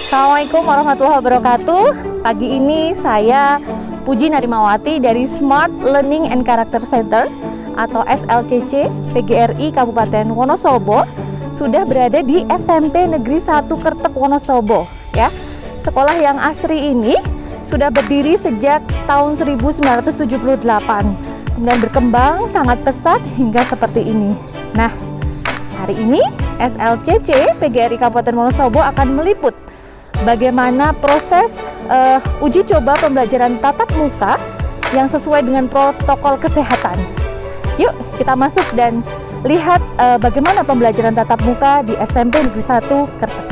Assalamualaikum warahmatullahi wabarakatuh. Pagi ini saya Puji Narimawati dari Smart Learning and Character Center atau SLCC PGRI Kabupaten Wonosobo sudah berada di SMP Negeri 1 Kertek Wonosobo ya. Sekolah yang asri ini sudah berdiri sejak tahun 1978. Kemudian berkembang sangat pesat hingga seperti ini. Nah, hari ini SLCC PGRI Kabupaten Wonosobo akan meliput bagaimana proses uji coba pembelajaran tatap muka yang sesuai dengan protokol kesehatan. Yuk kita masuk dan lihat bagaimana pembelajaran tatap muka di SMP Negeri 1 Kertek.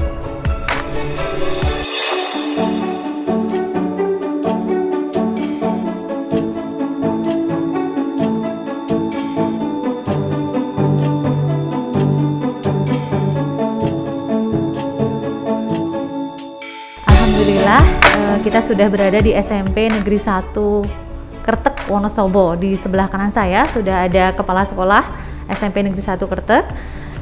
Alhamdulillah kita sudah berada di SMP Negeri 1 Kertek Wonosobo. Di sebelah kanan saya sudah ada Kepala Sekolah SMP Negeri 1 Kertek,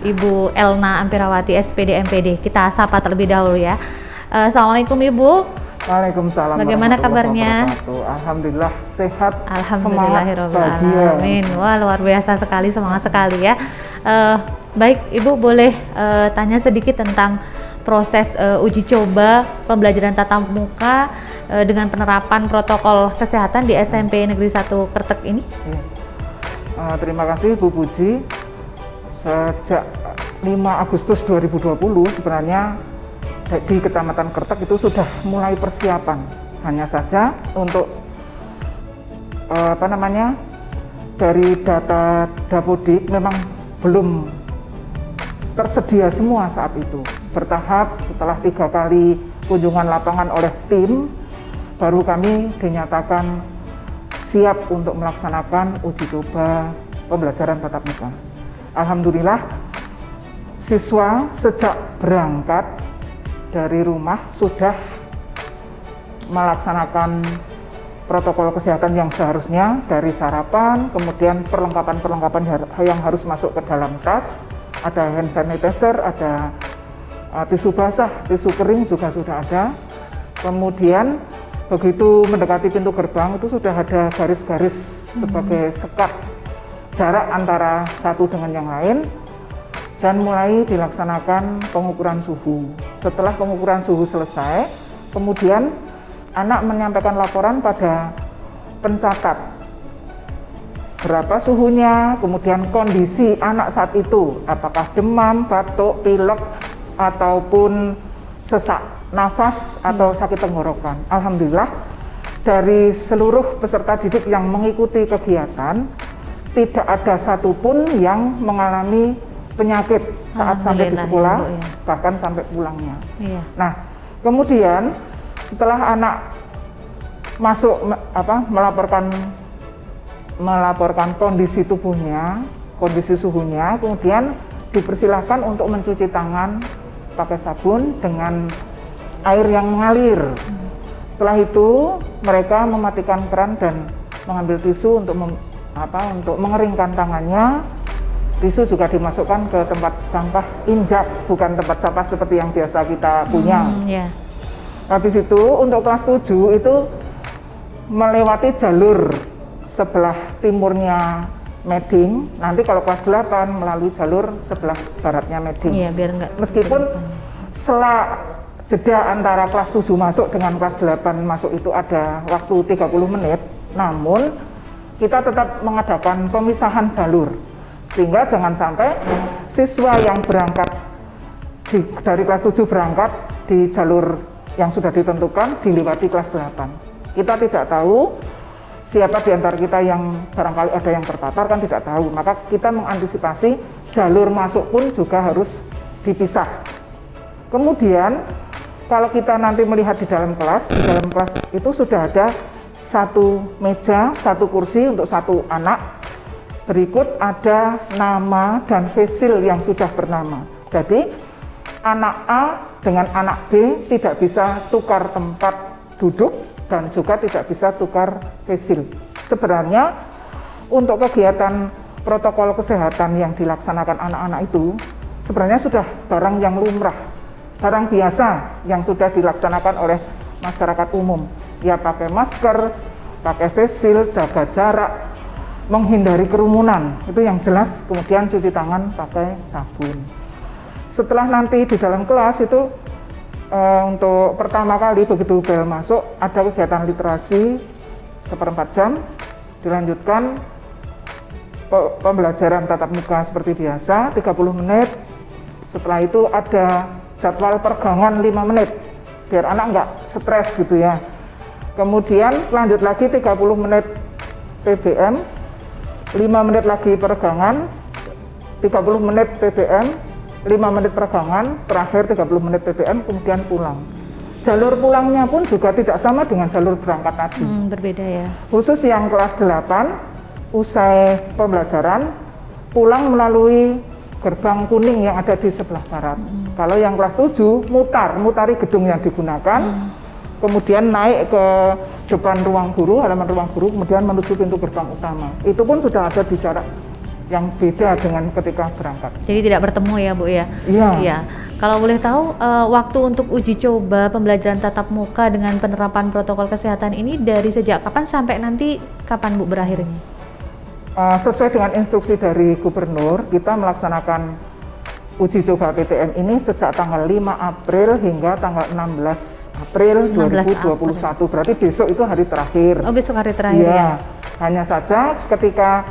Ibu Elna Ampirawati SPD MPD. Kita sapa terlebih dahulu ya. Assalamualaikum Ibu. Waalaikumsalam. Bagaimana kabarnya? Alhamdulillah sehat. Alhamdulillahirobbilalamin. Wah, luar biasa sekali, semangat sekali ya. Baik Ibu, boleh tanya sedikit tentang proses uji coba pembelajaran tatap muka dengan penerapan protokol kesehatan di SMP Negeri 1 Kertek ini? Ya. Terima kasih Bu Puji. Sejak 5 Agustus 2020 sebenarnya di Kecamatan Kertek itu sudah mulai persiapan. Hanya saja untuk dari data Dapodik memang belum tersedia semua saat itu. Bertahap setelah 3 kali kunjungan lapangan oleh tim, baru kami dinyatakan siap untuk melaksanakan uji coba pembelajaran tatap muka. Alhamdulillah siswa sejak berangkat dari rumah sudah melaksanakan protokol kesehatan yang seharusnya, dari sarapan, kemudian perlengkapan yang harus masuk ke dalam tas, ada hand sanitizer, ada tisu basah, tisu kering juga sudah ada. Kemudian begitu mendekati pintu gerbang itu sudah ada garis-garis sebagai sekat jarak antara satu dengan yang lain, dan mulai dilaksanakan pengukuran suhu. Setelah pengukuran suhu selesai, kemudian anak menyampaikan laporan pada pencatat berapa suhunya, kemudian kondisi anak saat itu, apakah demam, batuk, pilek, ataupun sesak nafas atau sakit tenggorokan. Alhamdulillah dari seluruh peserta didik yang mengikuti kegiatan tidak ada satupun yang mengalami penyakit saat sampai di sekolah, ya, bahkan sampai pulangnya. Iya. Nah, kemudian setelah anak masuk melaporkan kondisi tubuhnya, kondisi suhunya, kemudian dipersilahkan untuk mencuci tangan pakai sabun dengan air yang mengalir. Setelah itu mereka mematikan keran dan mengambil tisu untuk mengeringkan tangannya. Tisu juga dimasukkan ke tempat sampah injak, bukan tempat sampah seperti yang biasa kita punya. Yeah. Habis itu untuk kelas 7 itu melewati jalur sebelah timurnya Meding. Nanti kalau kelas 8 melalui jalur sebelah baratnya Meding. Iya, biar enggak. Meskipun setelah jeda antara kelas 7 masuk dengan kelas 8 masuk itu ada waktu 30 menit, namun kita tetap mengadakan pemisahan jalur. Sehingga jangan sampai siswa yang berangkat dari kelas 7 berangkat di jalur yang sudah ditentukan dilewati kelas 8. Kita tidak tahu siapa di antara kita yang barangkali ada yang terpapar, kan tidak tahu. Maka kita mengantisipasi jalur masuk pun juga harus dipisah. Kemudian kalau kita nanti melihat di dalam kelas itu sudah ada satu meja, satu kursi untuk satu anak. Berikut ada nama dan fasil yang sudah bernama. Jadi anak A dengan anak B tidak bisa tukar tempat duduk dan juga tidak bisa tukar fasil. Sebenarnya untuk kegiatan protokol kesehatan yang dilaksanakan anak-anak itu sebenarnya sudah barang yang lumrah, barang biasa yang sudah dilaksanakan oleh masyarakat umum. Ya pakai masker, pakai fasil, jaga jarak, menghindari kerumunan, itu yang jelas. Kemudian cuci tangan pakai sabun. Setelah nanti di dalam kelas itu untuk pertama kali begitu bel masuk ada kegiatan literasi 1/4 jam, dilanjutkan pembelajaran tatap muka seperti biasa 30 menit. Setelah itu ada jadwal peregangan 5 menit biar anak nggak stres gitu ya. Kemudian lanjut lagi 30 menit PBM, 5 menit lagi peregangan, 30 menit PBM, 5 menit peregangan, terakhir 30 menit PBM, kemudian pulang. Jalur pulangnya pun juga tidak sama dengan jalur berangkat tadi. Berbeda ya. Khusus yang kelas 8, usai pembelajaran, pulang melalui gerbang kuning yang ada di sebelah barat. Kalau yang kelas 7, mutari gedung yang digunakan, kemudian naik ke depan ruang guru, halaman ruang guru, kemudian menuju pintu gerbang utama. Itu pun sudah ada di jarak yang beda dengan ketika berangkat. Jadi tidak bertemu ya Bu ya? Iya. Iya. Kalau boleh tahu, waktu untuk uji coba pembelajaran tatap muka dengan penerapan protokol kesehatan ini dari sejak kapan sampai nanti kapan Bu berakhirnya? Sesuai dengan instruksi dari Gubernur, kita melaksanakan uji coba PTM ini sejak tanggal 5 April hingga tanggal 16 April 2021. Berarti besok itu hari terakhir. Oh, besok hari terakhir ya? Hanya saja ketika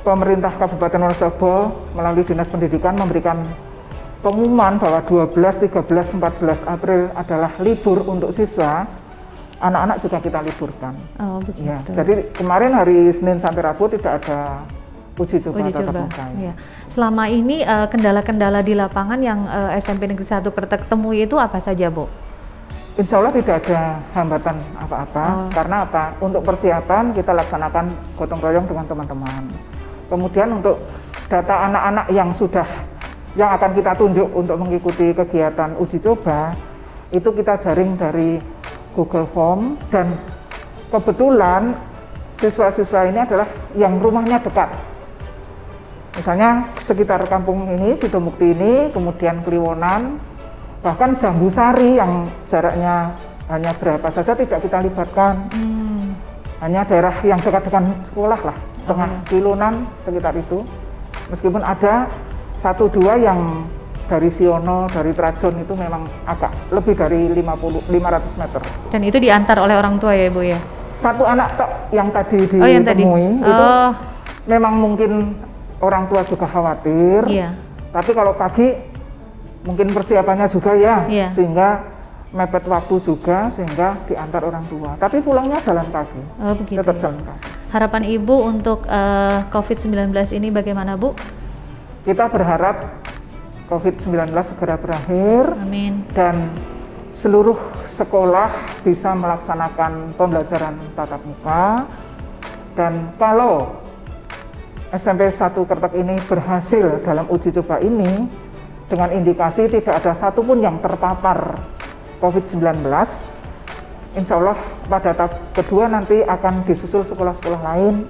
pemerintah Kabupaten Wonosobo melalui Dinas Pendidikan memberikan pengumuman bahwa 12, 13, 14 April adalah libur untuk siswa, anak-anak juga kita liburkan. Oh, begitu. Ya, jadi kemarin hari Senin sampai Rabu tidak ada uji coba tatap muka. Ya. Selama ini kendala-kendala di lapangan yang SMP Negeri 1 Kretek temui itu apa saja, Bu? Insya Allah tidak ada hambatan apa-apa. Karena apa? Untuk persiapan kita laksanakan gotong royong dengan teman-teman. Kemudian untuk data anak-anak yang akan kita tunjuk untuk mengikuti kegiatan uji coba, itu kita jaring dari Google Form, dan kebetulan siswa-siswa ini adalah yang rumahnya dekat. Misalnya sekitar kampung ini, Sidomukti ini, kemudian Kliwonan, bahkan Jambu Sari yang jaraknya hanya berapa saja tidak kita libatkan. Hanya daerah yang dekat dengan sekolah lah, setengah kilonan sekitar itu. Meskipun ada 1-2 yang dari Siono, dari Trajon itu memang agak lebih dari 500 meter. Dan itu diantar oleh orang tua ya, Bu ya? Satu anak tok yang tadi ditemui itu memang mungkin orang tua juga khawatir. Tapi kalau pagi mungkin persiapannya juga ya, sehingga mepet waktu juga sehingga diantar orang tua. Tapi pulangnya jalan kaki. Oh, begitu. Tetap jalan kaki. Harapan Ibu untuk COVID-19 ini bagaimana, Bu? Kita berharap COVID-19 segera berakhir. Amin. Dan seluruh sekolah bisa melaksanakan pembelajaran tatap muka. Dan kalau SMP 1 Kretek ini berhasil dalam uji coba ini, dengan indikasi tidak ada satupun yang terpapar COVID-19, insya Allah pada tahap kedua nanti akan disusul sekolah-sekolah lain,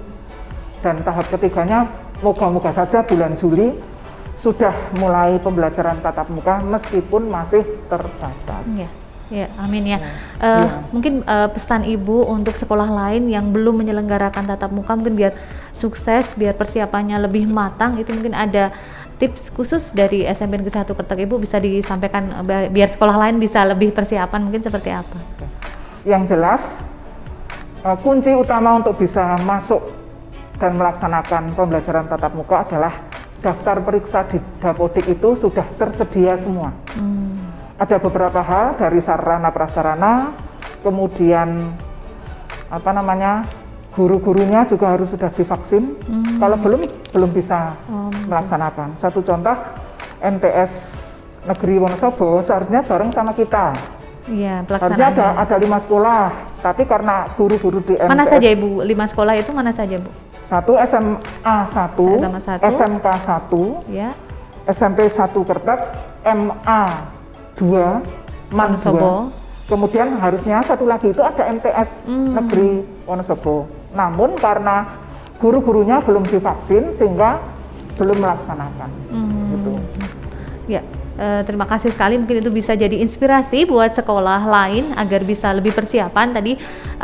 dan tahap ketiganya moga-moga saja bulan Juli sudah mulai pembelajaran tatap muka meskipun masih terbatas. Ya, amin ya. Mungkin pesan Ibu untuk sekolah lain yang belum menyelenggarakan tatap muka, mungkin biar sukses, biar persiapannya lebih matang, itu mungkin ada tips khusus dari SMP Negeri 1 Kretek Ibu bisa disampaikan biar sekolah lain bisa lebih persiapan, mungkin seperti apa? Yang jelas, kunci utama untuk bisa masuk dan melaksanakan pembelajaran tatap muka adalah daftar periksa di Dapodik itu sudah tersedia semua. Ada beberapa hal dari sarana prasarana, kemudian guru-gurunya juga harus sudah divaksin. Kalau belum bisa melaksanakan. Satu contoh, MTS Negeri Wonosobo seharusnya bareng sama kita. Iya, Harusnya pelaksanaannya. ada 5 sekolah, tapi karena guru-guru di MTS Mana saja Ibu? 5 sekolah itu mana saja Bu? 1 SMA 1, SMA 1, SMK 1, Ya, SMP 1 Kertek, MA 2, MAN 2. Wonosobo. Kemudian harusnya satu lagi itu ada MTS Negeri Wonosobo. Namun karena guru-gurunya belum divaksin sehingga belum melaksanakan. Gitu. Ya, terima kasih sekali. Mungkin itu bisa jadi inspirasi buat sekolah lain agar bisa lebih persiapan. Tadi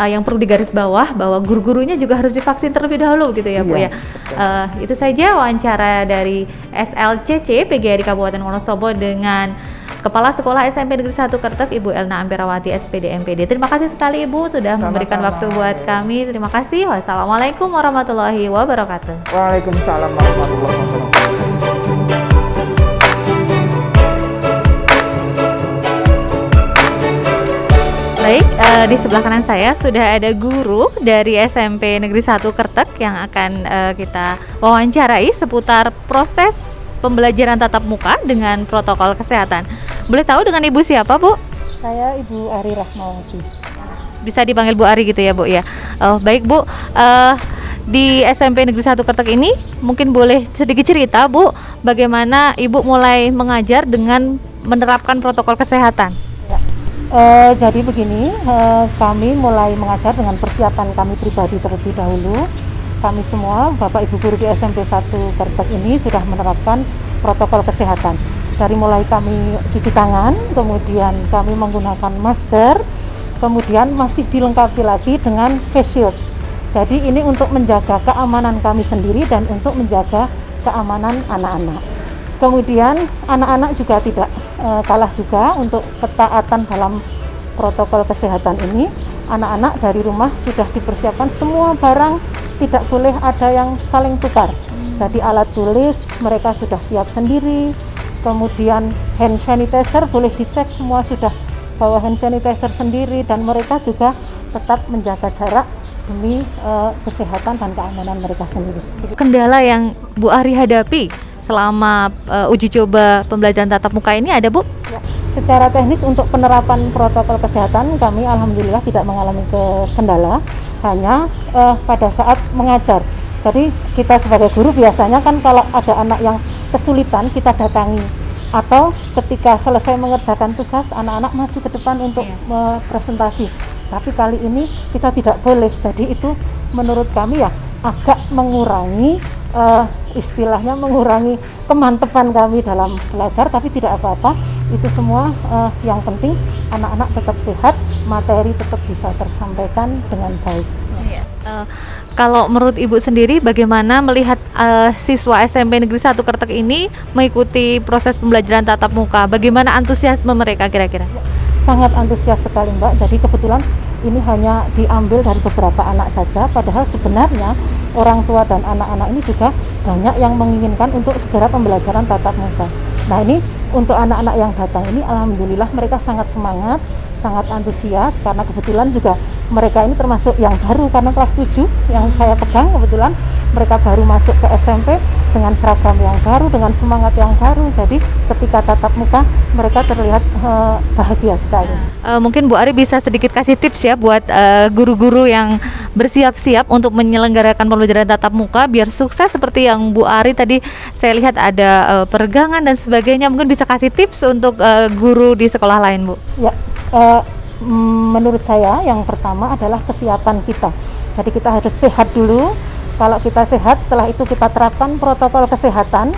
yang perlu digaris bawah bahwa guru-gurunya juga harus divaksin terlebih dahulu gitu ya Bu Iya, ya. Itu saja wawancara dari SLCC PGRI Kabupaten Wonosobo dengan Kepala Sekolah SMP Negeri 1 Kertek Ibu Elna Amperawati SPD MPD. Terima kasih sekali Ibu sudah memberikan waktu buat kami. Terima kasih. Wassalamualaikum warahmatullahi wabarakatuh. Waalaikumsalam warahmatullahi wabarakatuh. Baik, di sebelah kanan saya sudah ada guru dari SMP Negeri 1 Kertek yang akan kita wawancarai seputar proses pembelajaran tatap muka dengan protokol kesehatan. Boleh tahu dengan Ibu siapa, Bu? Saya Ibu Ari Rahmawati. Bisa dipanggil Bu Ari gitu ya, Bu ya. Baik, Bu. Di SMP Negeri 1 Kertek ini mungkin boleh sedikit cerita, Bu, bagaimana Ibu mulai mengajar dengan menerapkan protokol kesehatan? Jadi begini, kami mulai mengajar dengan persiapan kami pribadi terlebih dahulu. Kami semua, Bapak Ibu guru di SMP 1 Kertek ini sudah menerapkan protokol kesehatan. Dari mulai kami cuci tangan, kemudian kami menggunakan masker, kemudian masih dilengkapi lagi dengan face shield. Jadi ini untuk menjaga keamanan kami sendiri dan untuk menjaga keamanan anak-anak. Kemudian anak-anak juga tidak kalah juga untuk ketaatan dalam protokol kesehatan ini. Anak-anak dari rumah sudah dipersiapkan semua barang, tidak boleh ada yang saling tukar. Jadi alat tulis mereka sudah siap sendiri. Kemudian hand sanitizer boleh dicek, semua sudah bawa hand sanitizer sendiri, dan mereka juga tetap menjaga jarak demi kesehatan dan keamanan mereka sendiri. Kendala yang Bu Ari hadapi selama uji coba pembelajaran tatap muka ini ada, Bu? Ya, secara teknis untuk penerapan protokol kesehatan kami alhamdulillah tidak mengalami kendala, hanya pada saat mengajar. Jadi kita sebagai guru biasanya kan kalau ada anak yang kesulitan kita datangi, atau ketika selesai mengerjakan tugas anak-anak maju ke depan untuk presentasi. Tapi kali ini kita tidak boleh, jadi itu menurut kami ya agak mengurangi istilahnya mengurangi kemantepan kami dalam belajar, tapi tidak apa-apa. Itu semua yang penting anak-anak tetap sehat, materi tetap bisa tersampaikan dengan baik. Kalau menurut Ibu sendiri bagaimana melihat siswa SMP Negeri 1 Kertek ini mengikuti proses pembelajaran tatap muka? Bagaimana antusiasme mereka kira-kira? Sangat antusias sekali Mbak, jadi kebetulan ini hanya diambil dari beberapa anak saja, padahal sebenarnya orang tua dan anak-anak ini juga banyak yang menginginkan untuk segera pembelajaran tatap muka. Nah ini untuk anak-anak yang datang ini alhamdulillah mereka sangat semangat, sangat antusias, karena kebetulan juga mereka ini termasuk yang baru, karena kelas 7 yang saya pegang kebetulan mereka baru masuk ke SMP dengan seragam yang baru, dengan semangat yang baru. Jadi ketika tatap muka mereka terlihat bahagia sekali. Mungkin Bu Ari bisa sedikit kasih tips ya buat guru-guru yang bersiap-siap untuk menyelenggarakan pembelajaran tatap muka biar sukses seperti yang Bu Ari tadi saya lihat ada peregangan dan sebagainya. Mungkin bisa kasih tips untuk guru di sekolah lain, Bu. Ya, menurut saya yang pertama adalah kesiapan kita. Jadi kita harus sehat dulu. Kalau kita sehat, setelah itu kita terapkan protokol kesehatan.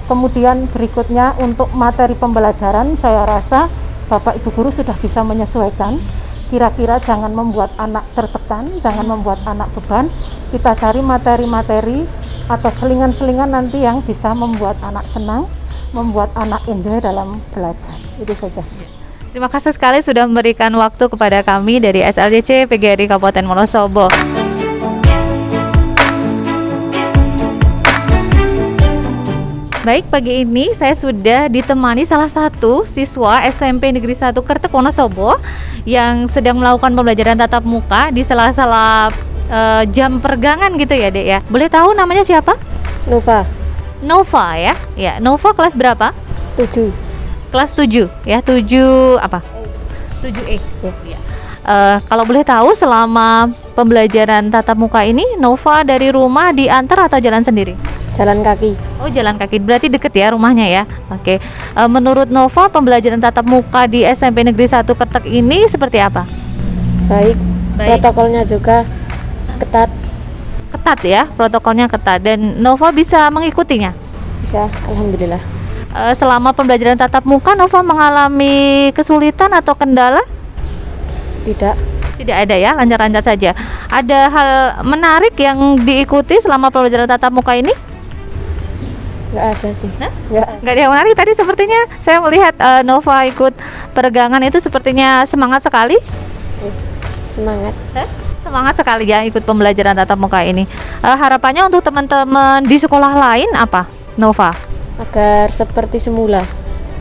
Kemudian berikutnya untuk materi pembelajaran, saya rasa Bapak Ibu guru sudah bisa menyesuaikan. Kira-kira jangan membuat anak tertekan, jangan membuat anak beban. Kita cari materi-materi atau selingan-selingan nanti yang bisa membuat anak senang, membuat anak enjoy dalam belajar. Itu saja. Terima kasih sekali sudah memberikan waktu kepada kami dari SLCC PGRI Kabupaten Wonosobo. Baik, pagi ini saya sudah ditemani salah satu siswa SMP Negeri 1 Kertek Wonosobo yang sedang melakukan pembelajaran tatap muka di sela-sela jam pergangan gitu ya, Dek ya. Boleh tahu namanya siapa? Nova, Nova ya? Ya, Nova kelas berapa? 7. Kelas 7 ya, 7 apa? 7E. Ya. Kalau boleh tahu selama pembelajaran tatap muka ini Nova dari rumah diantar atau jalan sendiri? Jalan kaki. Oh, jalan kaki. Berarti deket ya rumahnya ya. Oke. Menurut Nova pembelajaran tatap muka di SMP Negeri 1 Kertek ini seperti apa? Baik. Baik. Protokolnya juga ketat. Ketat ya, protokolnya ketat dan Nova bisa mengikutinya. Bisa, alhamdulillah. Selama pembelajaran tatap muka Nova mengalami kesulitan atau kendala? Tidak. Tidak ada ya, lancar-lancar saja. Ada hal menarik yang diikuti selama pembelajaran tatap muka ini? Nggak ada sih. Hah? Nggak. Nggak ada yang menarik. Tadi sepertinya saya melihat Nova ikut peregangan itu sepertinya semangat sekali. Semangat. Semangat sekali ya ikut pembelajaran tatap muka ini. Harapannya untuk teman-teman di sekolah lain apa, Nova? Agar seperti semula.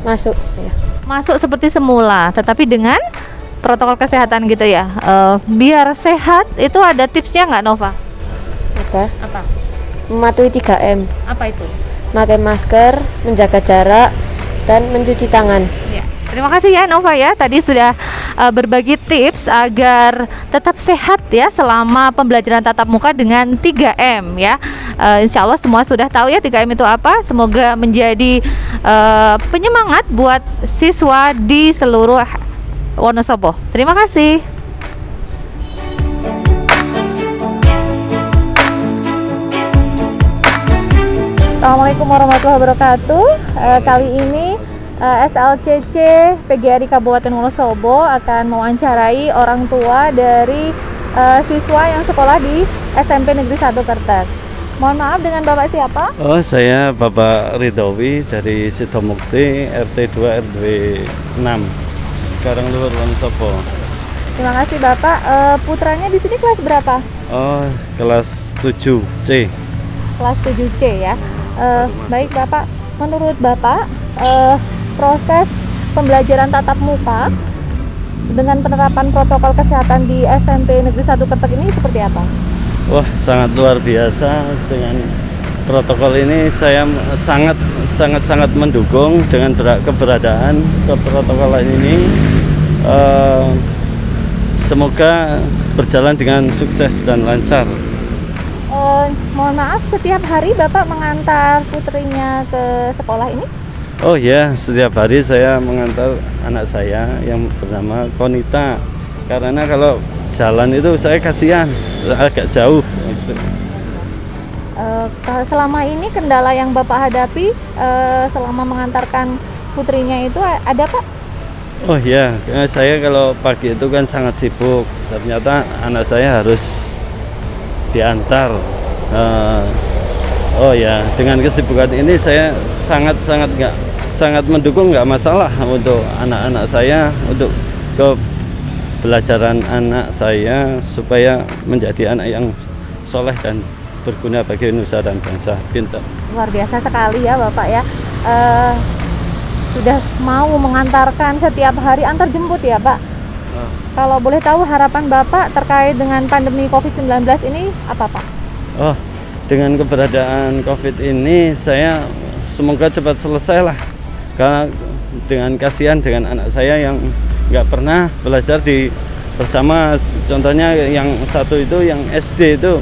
Masuk ya. Masuk seperti semula, tetapi dengan protokol kesehatan gitu ya. Biar sehat itu ada tipsnya nggak, Nova? Ada. Apa? Mematuhi 3M. Apa itu? Pakai masker, menjaga jarak, dan mencuci tangan. Ya. Terima kasih ya Nova ya. Tadi sudah berbagi tips agar tetap sehat ya selama pembelajaran tatap muka dengan 3M ya. Insya Allah semua sudah tahu ya 3M itu apa. Semoga menjadi penyemangat buat siswa di seluruh Wonosobo. Terima kasih. Assalamualaikum warahmatullahi wabarakatuh. Kali ini SLCC PGRI Kabupaten Wonosobo akan mewawancarai orang tua dari siswa yang sekolah di SMP Negeri 1 Kertek. Mohon maaf, dengan Bapak siapa? Oh, saya Bapak Ridowi dari Sidomukti RT 2 RW 6 Karangluhur Wonosobo. Terima kasih Bapak. Putranya di sini kelas berapa? Oh, kelas 7C. Kelas 7C ya. Baik Bapak, menurut Bapak proses pembelajaran tatap muka dengan penerapan protokol kesehatan di SMP Negeri 1 Kertek ini seperti apa? Wah, sangat luar biasa dengan protokol ini. Saya sangat mendukung dengan keberadaan keprotokolan ini. Semoga berjalan dengan sukses dan lancar. Mohon maaf, setiap hari Bapak mengantar putrinya ke sekolah ini? Oh ya, setiap hari saya mengantar anak saya yang bernama Konita. Karena kalau jalan itu saya kasihan, agak jauh. Selama ini kendala yang Bapak hadapi selama mengantarkan putrinya itu ada Pak? Oh ya, saya kalau pagi itu kan sangat sibuk. Ternyata anak saya harus diantar. Oh ya, dengan kesibukan ini saya sangat mendukung, nggak masalah untuk anak-anak saya, untuk kebelajaran anak saya supaya menjadi anak yang soleh dan berguna bagi nusa dan bangsa. Pintar. Luar biasa sekali ya Bapak ya. Sudah mau mengantarkan setiap hari antar jemput ya Pak. Kalau boleh tahu harapan Bapak terkait dengan pandemi COVID-19 ini apa Pak? Oh, dengan keberadaan COVID ini saya semoga cepat selesai lah. Karena dengan kasihan dengan anak saya yang nggak pernah belajar bersama. Contohnya yang satu itu yang SD itu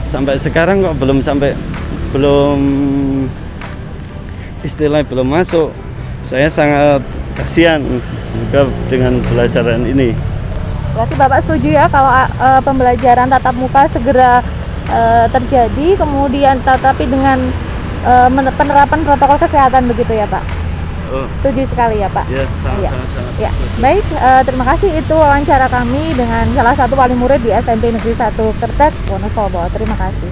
sampai sekarang kok belum istilahnya belum masuk. Saya sangat kasihan dengan pelajaran ini. Berarti Bapak setuju ya kalau pembelajaran tatap muka segera terjadi, kemudian tetapi dengan penerapan protokol kesehatan begitu ya Pak? Oh. Setuju sekali ya Pak? Ya, sangat. Ya. Baik, terima kasih, itu wawancara kami dengan salah satu wali murid di SMP Negeri 1 Kertek, Wonosobo. Terima kasih.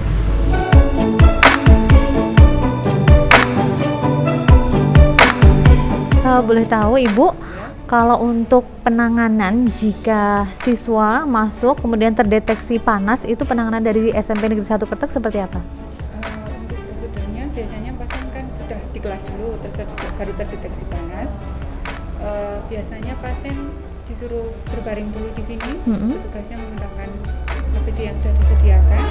Boleh tahu Ibu, kalau untuk penanganan jika siswa masuk kemudian terdeteksi panas, itu penanganan dari SMP Negeri 1 Kertek seperti apa? Untuk prosedurnya biasanya pasien kan sudah di kelas dulu, terus baru terdeteksi panas. Biasanya pasien disuruh berbaring dulu di sini, petugasnya menggunakan APD yang sudah disediakan,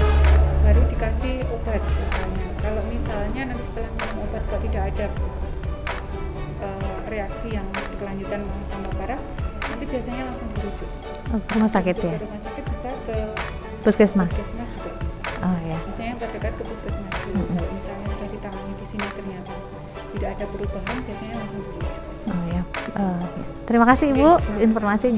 baru dikasih obat misalnya. Kalau misalnya nanti setelah minum obat kok tidak ada reaksi yang berkelanjutan tambah parah, nanti biasanya langsung dirujuk. Rumah sakit ya? Ke rumah sakit bisa, ke Puskesmas? puskesmas juga bisa. Oh ya. Biasanya yang terdekat ke puskesmas dulu. Kalau misalnya sudah ditangani di sini ternyata tidak ada perubahan, biasanya langsung dirujuk. Oh ya. Terima kasih Ibu informasinya.